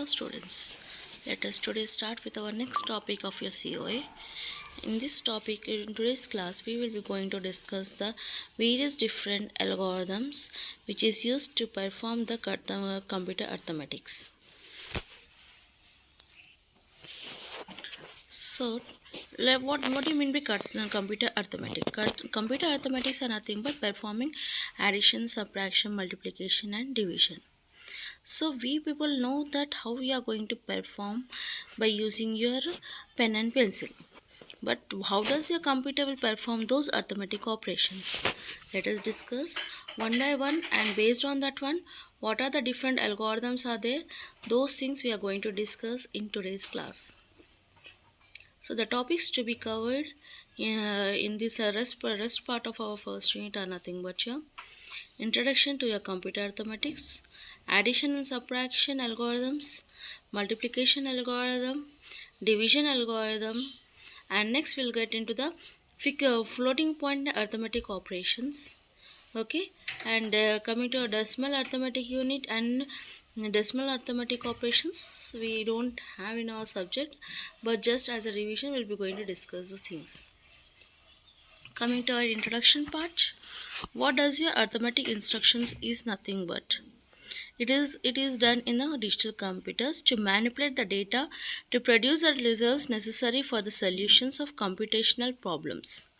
students, let us today start with our next topic of your COA. In this topic, in today's class, we will be going to discuss the various different algorithms which is used to perform the computer arithmetics. So, what do you mean by computer arithmetic? Computer arithmetics are nothing but performing addition, subtraction, multiplication and division. So we people know that how we are going to perform by using your pen and pencil. But how does your computer will perform those arithmetic operations? Let us discuss one by one, and based on that one, what are the different algorithms are there? Those things we are going to discuss in today's class. So the topics to be covered in this rest part of our first unit are nothing but your introduction to your computer arithmetics, addition and subtraction algorithms, multiplication algorithm, division algorithm, and next we'll get into the floating point arithmetic operations. Okay, and coming to a decimal arithmetic unit and decimal arithmetic operations, we don't have in our subject, but just as a revision we'll be going to discuss those things. Coming to our introduction part, what does your arithmetic instructions is nothing but it is done in the digital computers to manipulate the data to produce the results necessary for the solutions of computational problems.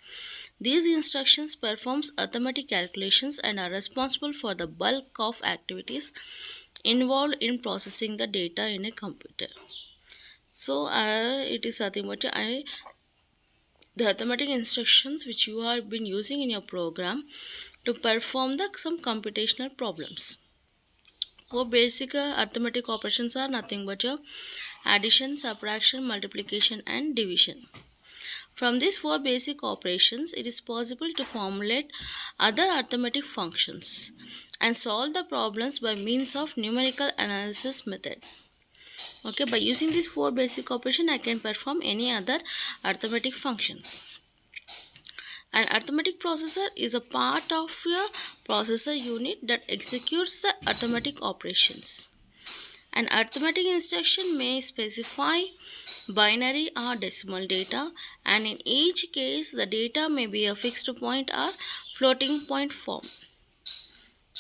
These instructions performs arithmetic calculations and are responsible for the bulk of activities involved in processing the data in a computer. So it is nothing but the arithmetic instructions which you have been using in your program to perform some computational problems. Four basic arithmetic operations are nothing but your addition, subtraction, multiplication and division. From these four basic operations, it is possible to formulate other arithmetic functions and solve the problems by means of numerical analysis method. Okay, by using these four basic operations, I can perform any other arithmetic functions. An arithmetic processor is a part of your processor unit that executes the arithmetic operations. An arithmetic instruction may specify binary or decimal data, and in each case the data may be a fixed point or floating point form.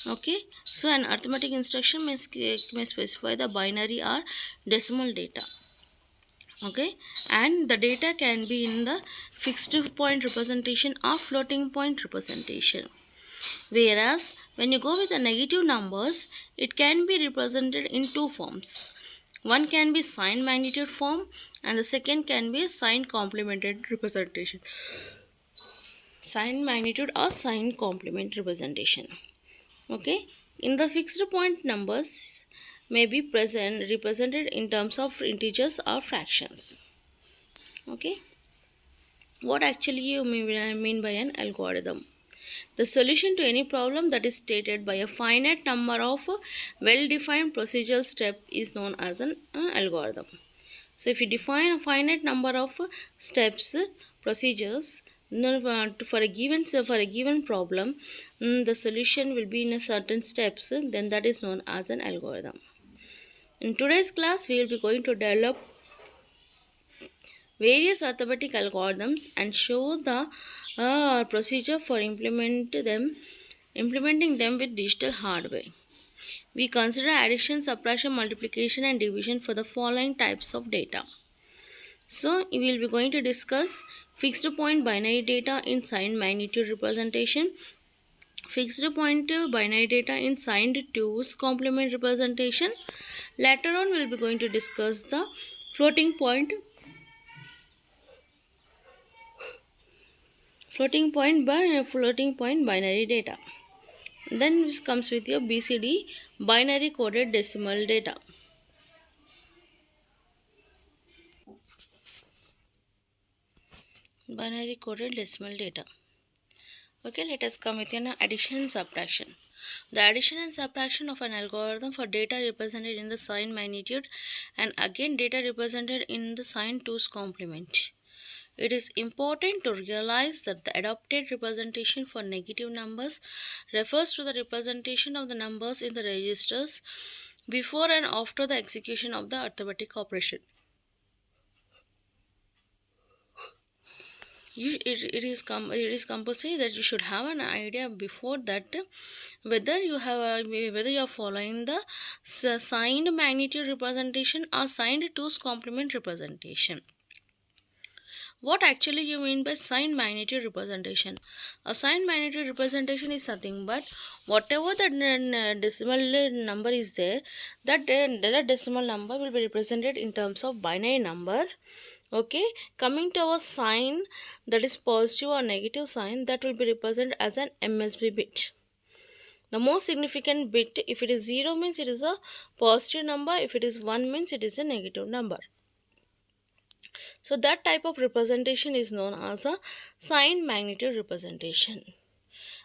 Okay, so an arithmetic instruction may specify the binary or decimal data. Okay, and the data can be in the fixed point representation or floating point representation. Whereas when you go with the negative numbers, it can be represented in two forms. One can be sign magnitude form and the second can be a sign complemented representation. Sign magnitude or sign complement representation. Okay, in the fixed point numbers may be represented in terms of integers or fractions. Okay, what actually you mean by an algorithm? The solution to any problem that is stated by a finite number of well-defined procedural steps is known as an algorithm. So if you define a finite number of steps, procedures for a given problem, the solution will be in a certain steps, then that is known as an algorithm. In today's class, we will be going to develop various arithmetic algorithms and show the procedure for implementing them with digital hardware. We consider addition, subtraction, multiplication and division for the following types of data. So we will be going to discuss fixed point binary data in sign magnitude representation, fixed point binary data in signed 2's complement representation. Later on we will be going to discuss the floating point binary data. Then this comes with your BCD, binary coded decimal data. Binary coded decimal data. Okay, let us come with an addition and subtraction. The addition and subtraction of an algorithm for data represented in the sign magnitude and again data represented in the sign 2's complement. It is important to realize that the adopted representation for negative numbers refers to the representation of the numbers in the registers before and after the execution of the arithmetic operation. It is compulsory that you should have an idea before that whether you are following the signed magnitude representation or signed two's complement representation. What actually you mean by signed magnitude representation? A signed magnitude representation is nothing but whatever the decimal number is there, that decimal number will be represented in terms of binary number. Okay, coming to our sign, that is positive or negative sign, that will be represented as an MSB bit. The most significant bit, if it is 0 means it is a positive number, if it is 1 means it is a negative number. So that type of representation is known as a signed magnitude representation.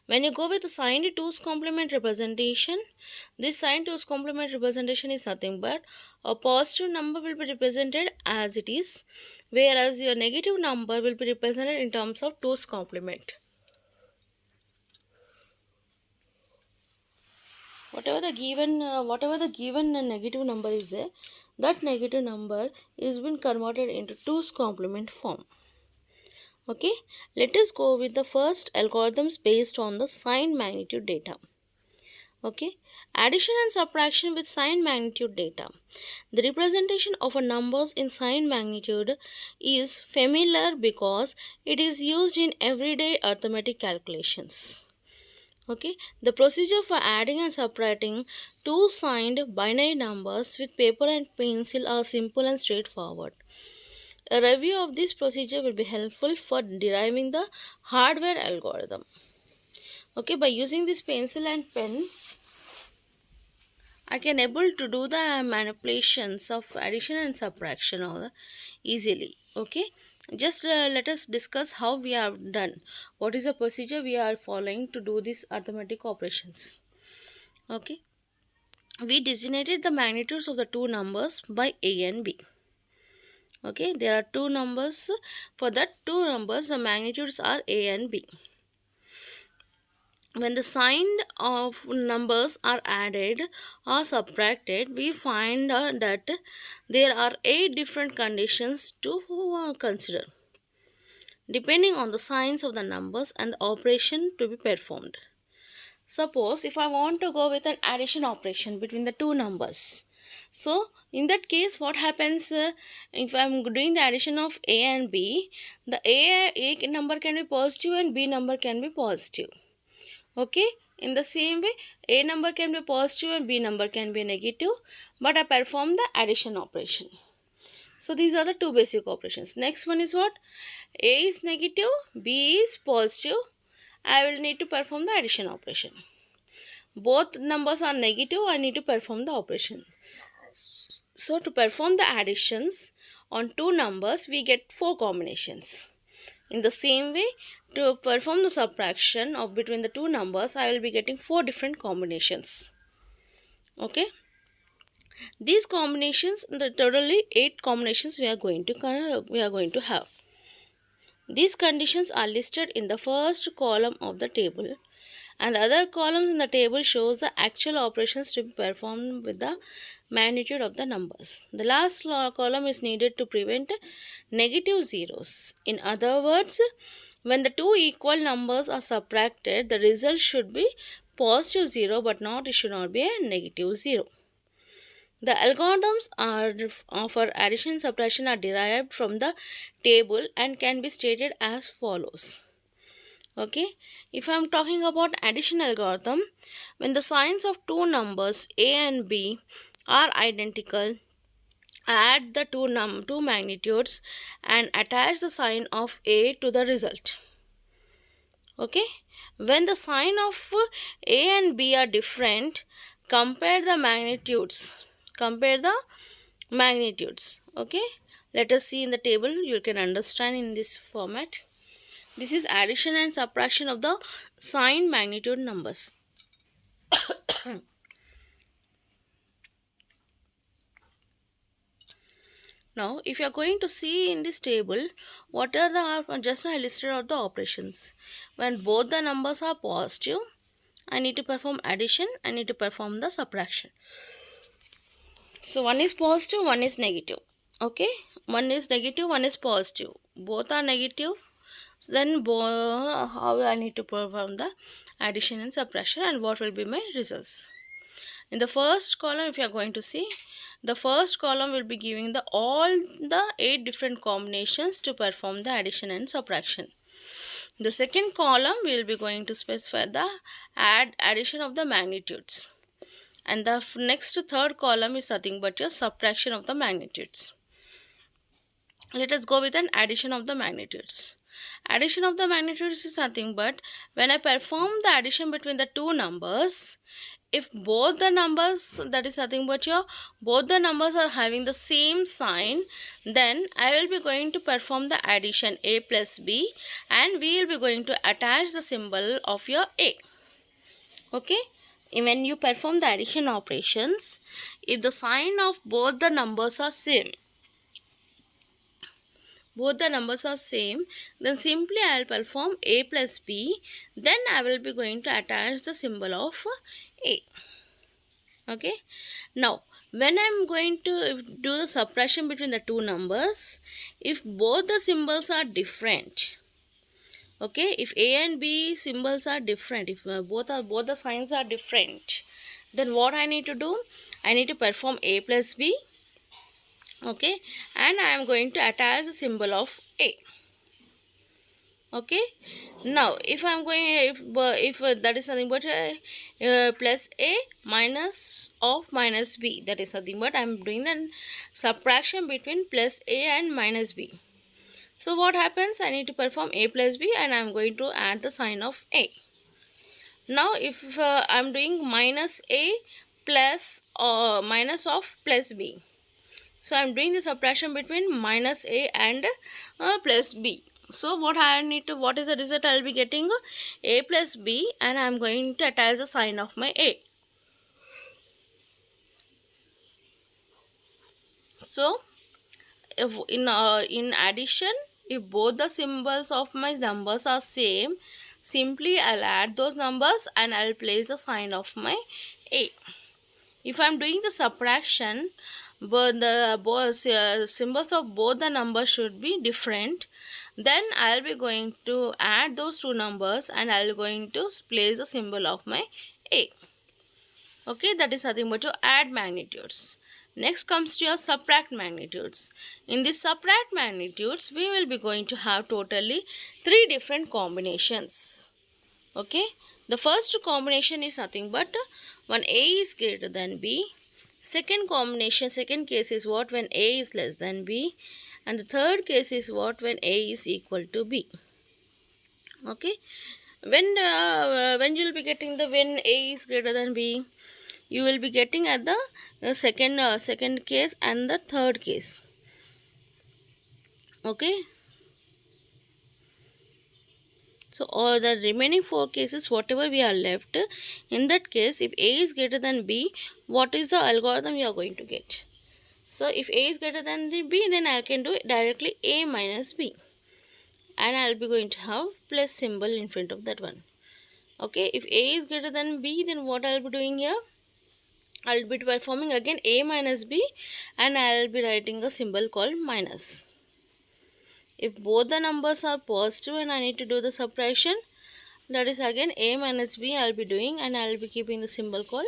When you go with the signed two's complement representation, this signed two's complement representation is nothing but a positive number will be represented as it is, whereas your negative number will be represented in terms of two's complement. Whatever the given negative number is there, that negative number is been converted into two's complement form. Okay, let us go with the first algorithms based on the signed magnitude data. Okay, addition and subtraction with signed magnitude data. The representation of a numbers in signed magnitude is familiar because it is used in everyday arithmetic calculations. Okay, the procedure for adding and subtracting two signed binary numbers with paper and pencil are simple and straightforward. A review of this procedure will be helpful for deriving the hardware algorithm. Okay, by using this pencil and pen, I can able to do the manipulations of addition and subtraction easily. Okay, just let us discuss how we have done. What is the procedure we are following to do these arithmetic operations? Okay, we designated the magnitudes of the two numbers by A and B. Okay, there are two numbers. For that two numbers, the magnitudes are A and B. When the sign of numbers are added or subtracted, we find that there are 8 different conditions to consider, depending on the signs of the numbers and the operation to be performed. Suppose if I want to go with an addition operation between the two numbers. So in that case, what happens if I am doing the addition of A and B, the A number can be positive and B number can be positive. Okay, in the same way, A number can be positive and B number can be negative, but I perform the addition operation. So these are the two basic operations. Next one is what? A is negative, B is positive. I will need to perform the addition operation. Both numbers are negative, I need to perform the operation. So to perform the additions on two numbers, we get 4 combinations. In the same way, to perform the subtraction of between the two numbers, I will be getting 4 different combinations. Okay, these combinations, the totally 8 combinations we are going to have. These conditions are listed in the first column of the table, and the other columns in the table shows the actual operations to be performed with the magnitude of the numbers. The last column is needed to prevent negative zeros. In other words, when the two equal numbers are subtracted, the result should be positive 0, but it should not be a negative 0. The algorithms for addition and subtraction are derived from the table and can be stated as follows. Okay, if I am talking about addition algorithm, when the signs of two numbers A and B are identical, add the two magnitudes and attach the sign of A to the result. Okay, when the sign of A and B are different, compare the magnitudes. Okay, let us see in the table. You can understand in this format. This is addition and subtraction of the signed magnitude numbers. Now, if you are going to see in this table, what are the just I listed out the operations. When both the numbers are positive, I need to perform addition, I need to perform the subtraction. So one is positive, one is negative. Okay, one is negative, one is positive. Both are negative. So then how I need to perform the addition and subtraction, and what will be my results? In the first column, if you are going to see, the first column will be giving the all the 8 different combinations to perform the addition and subtraction. The second column we will be going to specify the addition of the magnitudes, and the next third column is nothing but your subtraction of the magnitudes. Let us go with an addition of the magnitudes. Addition of the magnitudes is nothing but when I perform the addition between the two numbers, if both the numbers, that is nothing but your both the numbers are having the same sign, then I will be going to perform the addition a plus b, and we will be going to attach the symbol of your a. Okay, when you perform the addition operations, if the sign of both the numbers are same, then simply I will perform a plus b, then I will be going to attach the symbol of a. Okay, now when I am going to do the subtraction between the two numbers, if both the symbols are different, okay, if a and b symbols are different, if both the signs are different, then what I need to do, I need to perform a plus b. Okay, and I am going to attach the symbol of a. Okay, now if I am going, if that is nothing but plus a minus of minus b, that is nothing but I am doing the subtraction between plus a and minus b. So what happens, I need to perform a plus b, and I am going to add the sign of a. Now if I am doing minus a plus minus of plus b, so I am doing the subtraction between minus a and plus b. So what is the result? I will be getting a plus b, and I am going to attach the sign of my a. So if in addition, if both the symbols of my numbers are same, simply I'll add those numbers and I'll place the sign of my a. If I'm doing the subtraction, but the symbols of both the numbers should be different, then I'll be going to add those two numbers and I'll going to place the symbol of my a. Okay, that is nothing but to add magnitudes. Next comes to your subtract magnitudes. In this subtract magnitudes, we will be going to have totally 3 different combinations. Okay, the first combination is nothing but when a is greater than b. Second case is what, when a is less than b. And the third case is what, when a is equal to b. Okay, when you will be getting the when a is greater than b, you will be getting at the second case and the third case. Okay, so all the remaining 4 cases, whatever we are left, in that case, if a is greater than b, what is the algorithm we are going to get? So if a is greater than the b, then I can do it directly a minus b, and I'll be going to have plus symbol in front of that one. Okay, if a is greater than b, then what I'll be doing here, I'll be performing again a minus b, and I'll be writing a symbol called minus. If both the numbers are positive and I need to do the subtraction, that is again a minus b I'll be doing, and I'll be keeping the symbol called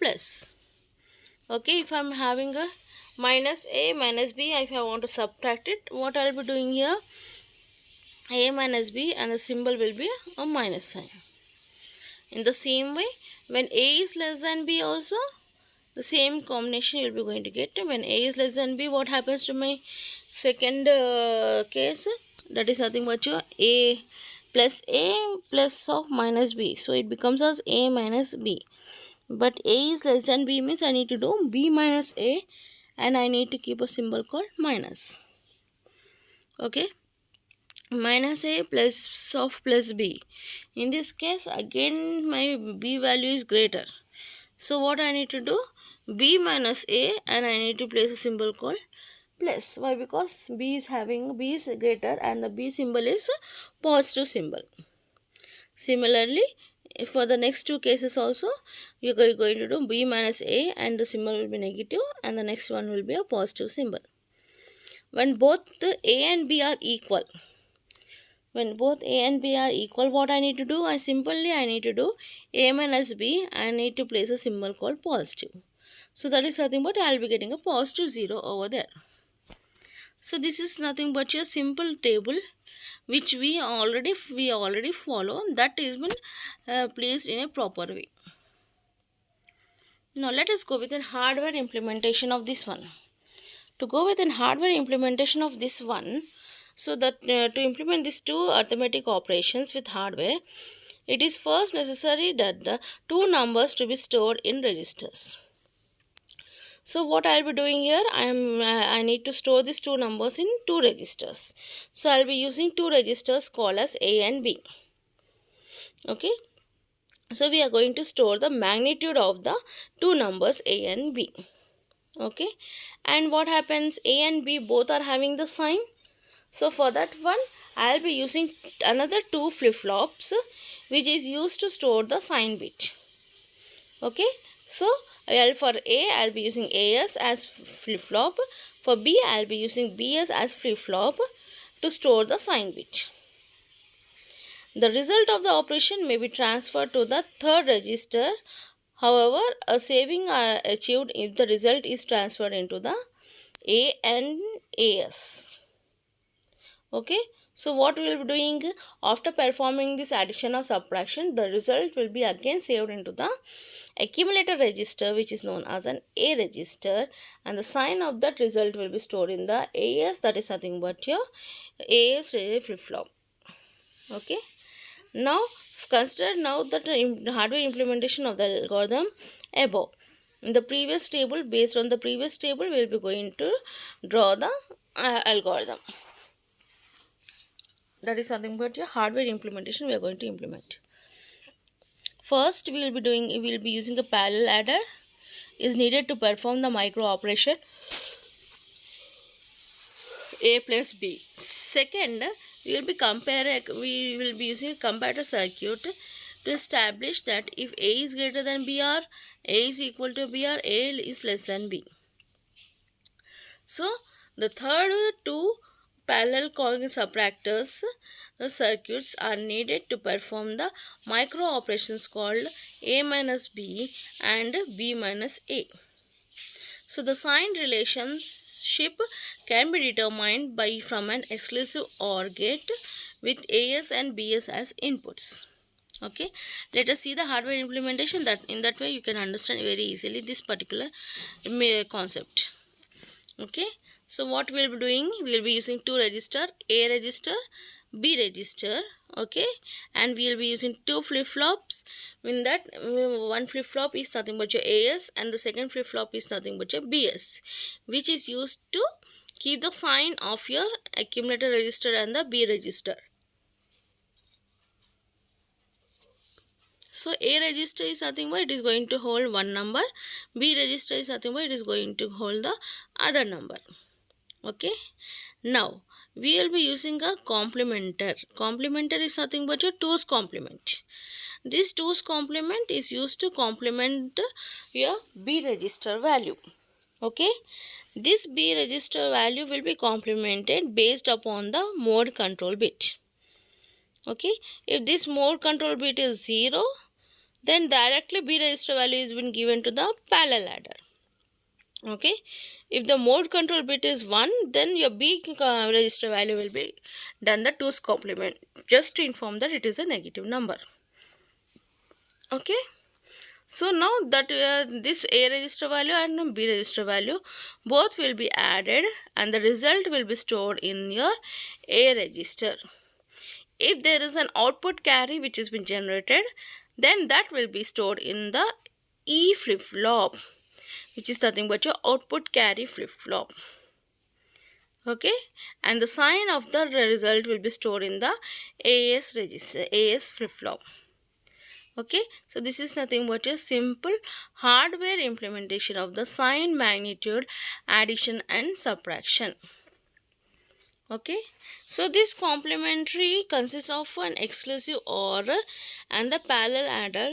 plus. Okay, if I'm having a minus a minus b, if I want to subtract it, what I'll be doing here, a minus b, and the symbol will be a minus sign. In the same way, when a is less than b also, the same combination you'll be going to get. When a is less than b, what happens to my second case? That is nothing but your a plus of minus b. So it becomes as a minus b. But a is less than b means I need to do b minus a, and I need to keep a symbol called minus. Okay, minus a plus of plus b. In this case, again my b value is greater. So what I need to do, b minus a, and I need to place a symbol called plus. Why? Because b is greater and the b symbol is a positive symbol. Similarly, for the next two cases also, you are going to do b minus a, and the symbol will be negative, and the next one will be a positive symbol. When both the a and b are equal, what I need to do? I need to do a minus b. I need to place a symbol called positive. So that is nothing but I will be getting a positive 0 over there. So this is nothing but your simple table which we already follow, that is been placed in a proper way. Now let us go with a hardware implementation of this one. To go with a hardware implementation of this one, so that to implement these two arithmetic operations with hardware, it is first necessary that the two numbers to be stored in registers. So what I'll be doing here, I need to store these two numbers in two registers. So I'll be using two registers called as A and B. Okay. So we are going to store the magnitude of the two numbers A and B. Okay. And what happens? A and B both are having the sign. So for that one, I'll be using another two flip-flops which is used to store the sign bit. Okay. So for A, I'll be using AS as flip-flop. For B, I'll be using BS as flip-flop to store the sign bit. The result of the operation may be transferred to the third register. However, a saving achieved if the result is transferred into the A and AS. Okay. So what we will be doing after performing this addition or subtraction, the result will be again saved into the accumulator register, which is known as an A register, and the sign of that result will be stored in the AS, that is nothing but your AS flip-flop. Okay. Now consider now that the hardware implementation of the algorithm above. In the previous table, based on the previous table, we will be going to draw the algorithm. That is something but your hardware implementation we are going to implement. First, we will be using a parallel adder is needed to perform the micro operation A plus B. Second, we will be using a comparator circuit to establish that if A is greater than BR, A is equal to BR, A is less than B. So the third two parallel subtractors circuits are needed to perform the micro operations called A minus B and B minus A. So the sign relationship can be determined from an exclusive OR gate with AS and BS as inputs. Okay, let us see the hardware implementation. That in that way you can understand very easily this particular concept. Okay, so what we will be doing, we will be using two register, A register, B register. Okay, and we will be using two flip-flops. In that, one flip-flop is nothing but your AS and the second flip-flop is nothing but your BS, which is used to keep the sign of your accumulator register and the B register. So A register is nothing but it is going to hold one number, B register is nothing but it is going to hold the other number. Okay, now we will be using a complementer. Complementer is nothing but your 2's complement. This 2's complement is used to complement your B register value. Okay, this B register value will be complemented based upon the mode control bit. Okay, if this mode control bit is 0, then directly B register value is been given to the parallel adder. Okay, if the mode control bit is 1, then your B register value will be done the 2's complement, just to inform that it is a negative number. Okay, so now that this A register value and B register value both will be added and the result will be stored in your A register. If there is an output carry which has been generated, then that will be stored in the E flip-flop, which is nothing but your output carry flip-flop. Okay, and the sign of the result will be stored in the AS register, AS flip-flop. Okay, so this is nothing but a simple hardware implementation of the sign, magnitude, addition and subtraction. Okay, so this complementary consists of an exclusive OR and the parallel adder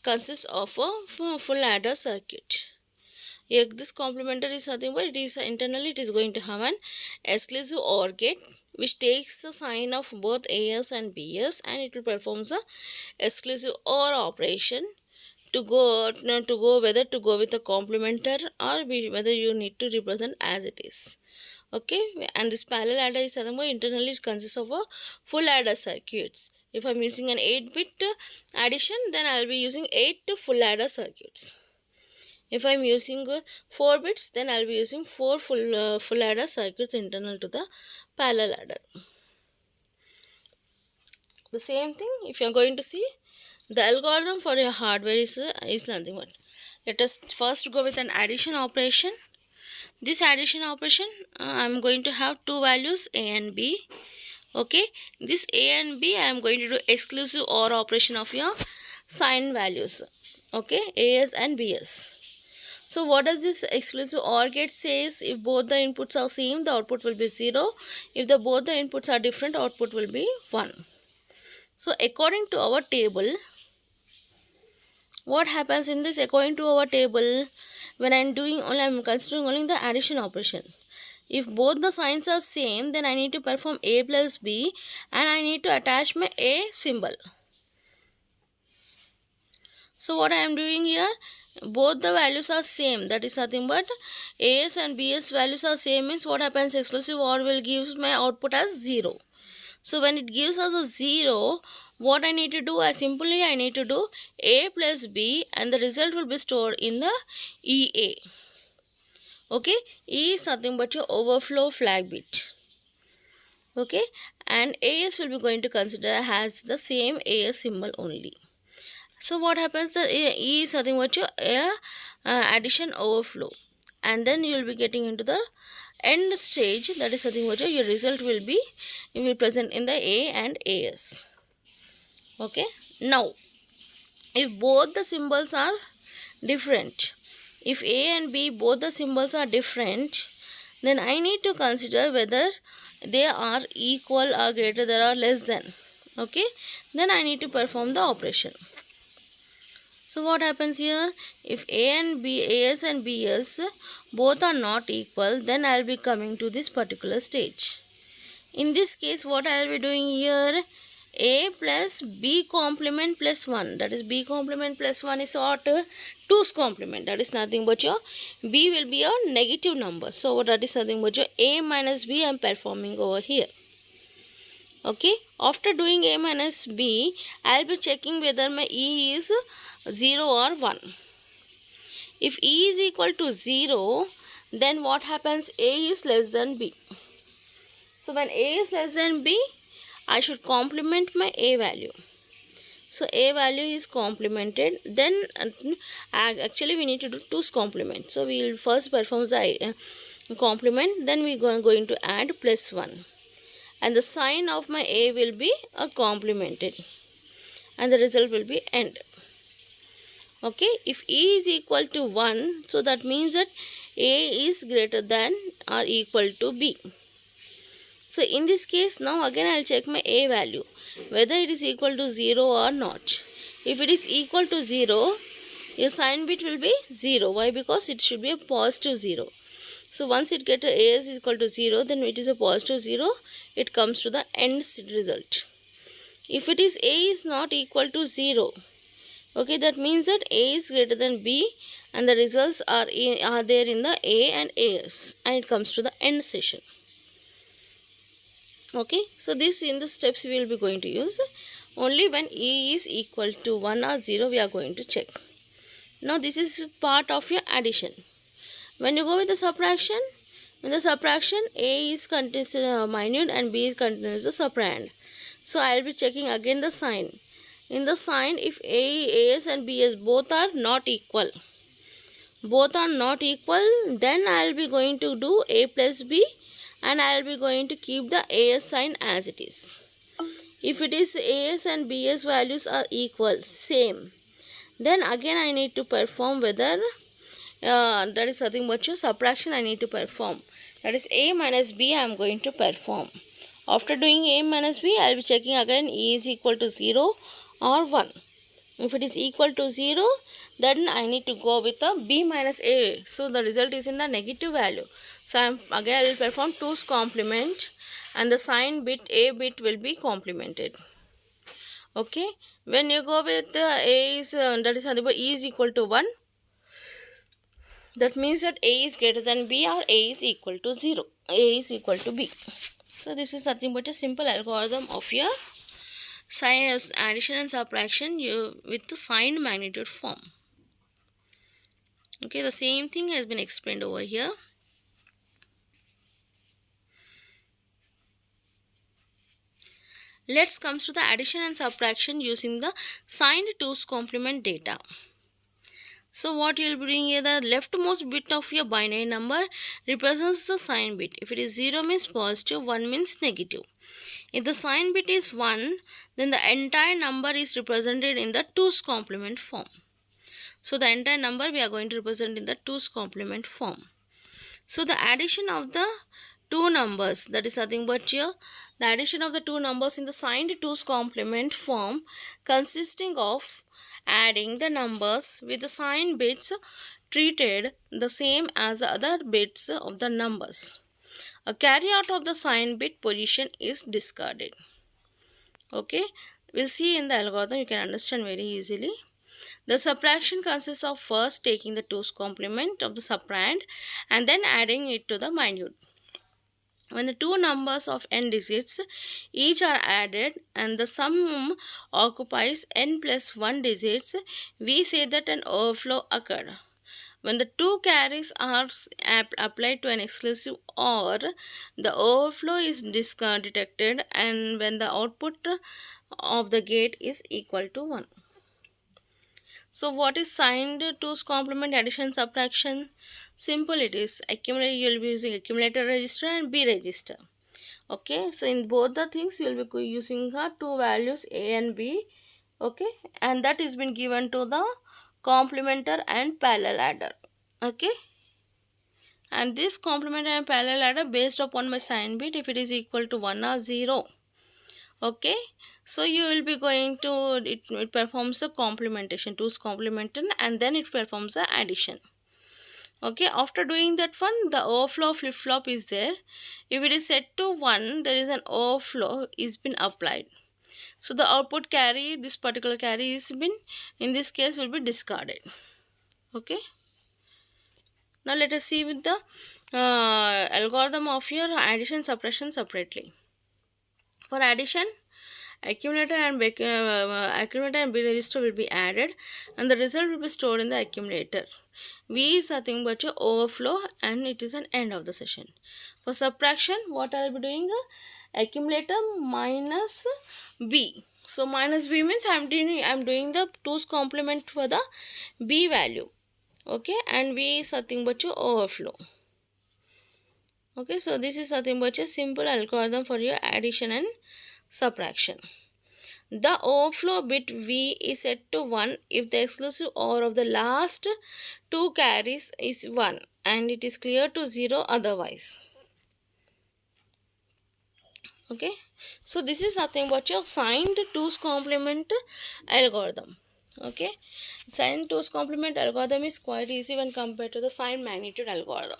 consists of a full adder circuit. If this complementer is nothing but it is internally it is going to have an exclusive OR gate which takes the sign of both AS and BS, and it will perform the exclusive OR operation to go whether to go with the complementer or whether you need to represent as it is. Okay, and this parallel adder is nothing but internally it consists of a full adder circuits. If I'm using an 8-bit addition, then I'll be using 8 full adder circuits. If I'm using 4 bits, then I'll be using 4 full adder circuits internal to the parallel adder. The same thing, if you're going to see, the algorithm for your hardware is nothing but, let us first go with an addition operation. This addition operation, I'm going to have two values A and B. Okay, this A and B I am going to do exclusive OR operation of your sign values. Okay, AS and BS. So what does this exclusive OR gate says? If both the inputs are same, the output will be 0. If both the inputs are different, output will be 1. So according to our table, what happens in this? According to our table, when I'm considering only the addition operation. If both the signs are same, then I need to perform A plus B and I need to attach my A symbol. So what I am doing here, both the values are same, that is nothing but AS and BS values are same, means what happens, exclusive OR will give my output as 0. So when it gives us a 0, what I need to do, I need to do A plus B and the result will be stored in the EA. Okay, E is nothing but your overflow flag bit. Okay, and AS will be going to consider as the same AS symbol only. So what happens, the E is nothing but your addition overflow, and then you will be getting into the end stage, that is nothing but your result will be present in the A and AS. Okay, now if both the symbols are different, if A and B both the symbols are different, then I need to consider whether they are equal or greater than or less than. Okay, then I need to perform the operation. So what happens here, if AS and BS both are not equal, then I will be coming to this particular stage. In this case, what I will be doing here, A plus B complement plus 1, that is B complement plus 1 is what, 2's complement, that is nothing but your B will be a negative number. So that is nothing but your A minus B I am performing over here. Okay, after doing A minus B, I will be checking whether my E is 0 or 1. If E is equal to 0, then what happens, A is less than B. So when A is less than B, I should complement my A value. So A value is complemented, then actually we need to do 2's complement. So we will first perform the complement, then we are going to add plus 1. And the sign of my A will be complemented. And the result will be AND. Okay, if E is equal to 1, so that means that A is greater than or equal to B. So in this case, now again I will check my A value, whether it is equal to 0 or not. If it is equal to 0, your sign bit will be 0. Why? Because it should be a positive 0. So once it gets A is equal to 0, then it is a positive 0. It comes to the end result. If it is A is not equal to 0, okay, that means that A is greater than B and the results are there in the A and AS, and it comes to the end session. Okay, so this in the steps we will be going to use. Only when E is equal to 1 or 0 we are going to check. Now this is part of your addition. When you go with the subtraction, in the subtraction A is contains minute and B is contains the superand. So I will be checking again the sign. In the sign, if AS and BS both are not equal, then I will be going to do A plus B and I will be going to keep the AS sign as it is. If it is AS and BS values are equal, same, then again I need to perform whether that is nothing but your subtraction I need to perform. That is A minus B I am going to perform. After doing A minus B, I will be checking again E is equal to 0 or 1. If it is equal to 0, then I need to go with a b minus a. So the result is in the negative value. So I will perform 2's complement, and the sign bit a bit will be complemented. Okay, when you go with the a is that is nothing but e is equal to 1, that means that a is greater than b, or a is equal to 0, a is equal to b. So this is nothing but a simple algorithm of your sign addition and subtraction with the signed magnitude form. Okay, the same thing has been explained over here. Let's come to the addition and subtraction using the signed 2's complement data. So what you will be doing here, the leftmost bit of your binary number represents the sign bit. If it is 0 means positive, 1 means negative. If the sign bit is 1, then the entire number is represented in the 2's complement form. So the entire number we are going to represent in the 2's complement form. So the addition of the two numbers, that is nothing but here, the addition of the two numbers in the signed 2's complement form consisting of adding the numbers with the sign bits treated the same as the other bits of the numbers. A carry out of the sign bit position is discarded. Okay, we'll see in the algorithm, you can understand very easily. The subtraction consists of first taking the 2's complement of the subtrahend and then adding it to the minute. When the two numbers of n digits each are added and the sum occupies n plus 1 digits, we say that an overflow occurred. When the two carries are applied to an exclusive OR, the overflow is detected, and when the output of the gate is equal to 1. So what is signed 2's complement addition subtraction? Simple it is. Accumulator, you will be using accumulator register and B register. Okay, so in both the things you will be using two values A and B. Okay, and that is been given to the complementer and parallel adder. Okay, and this complementer and parallel adder based upon my sign bit, if it is equal to 1 or 0. Okay, so you will be going to it performs the complementation, 2's complementation, and then it performs the addition. Okay, after doing that one, the overflow flip flop is there. If it is set to 1, there is an overflow is been applied. So the output carry, this particular carry is been, in this case, will be discarded. Okay, now let us see with the algorithm of your addition subtraction separately. For addition, accumulator and B register will be added, and the result will be stored in the accumulator. V is nothing but your overflow, and it is an end of the session. For subtraction, what I will be doing, accumulator minus B. So minus B means I am doing the 2's complement for the B value. Okay, and V is nothing but your overflow. Okay, so this is nothing but a simple algorithm for your addition and subtraction. The overflow bit V is set to 1 if the exclusive OR of the last two carries is 1 and it is clear to 0 otherwise. Okay, so this is nothing but your signed 2's complement algorithm. Okay, signed 2's complement algorithm is quite easy when compared to the signed magnitude algorithm.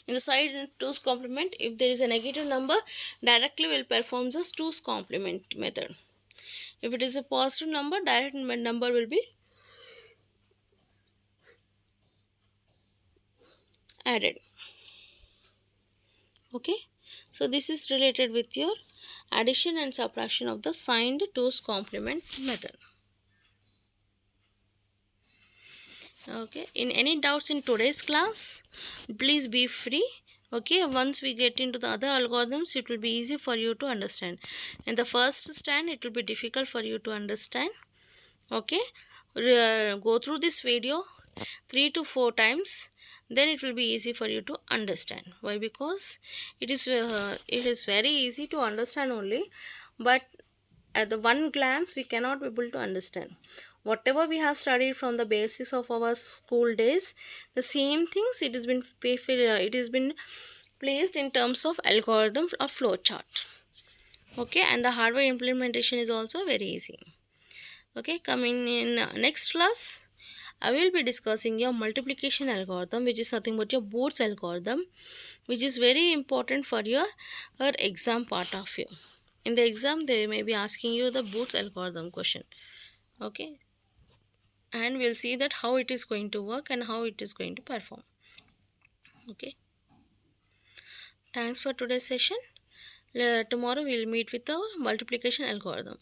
In the signed 2's complement, if there is a negative number, directly will perform the 2's complement method. If it is a positive number, direct number will be added. Okay, so this is related with your addition and subtraction of the signed 2's complement method. Okay, in any doubts in today's class, please be free. Okay, once we get into the other algorithms, it will be easy for you to understand. In the first stand, it will be difficult for you to understand. Okay, go through this video 3 to 4 times, then it will be easy for you to understand. Why? Because it is very easy to understand only, but at the one glance we cannot be able to understand. Whatever we have studied from the basics of our school days, the same things it has been placed in terms of algorithm or flow chart. Okay, and the hardware implementation is also very easy. Okay, coming in next class, I will be discussing your multiplication algorithm, which is nothing but your Booth's algorithm, which is very important for your exam part of you. In the exam, they may be asking you the Booth's algorithm question. Okay, and we'll see that how it is going to work and how it is going to perform. Okay, thanks for today's session. Tomorrow we'll meet with the multiplication algorithm.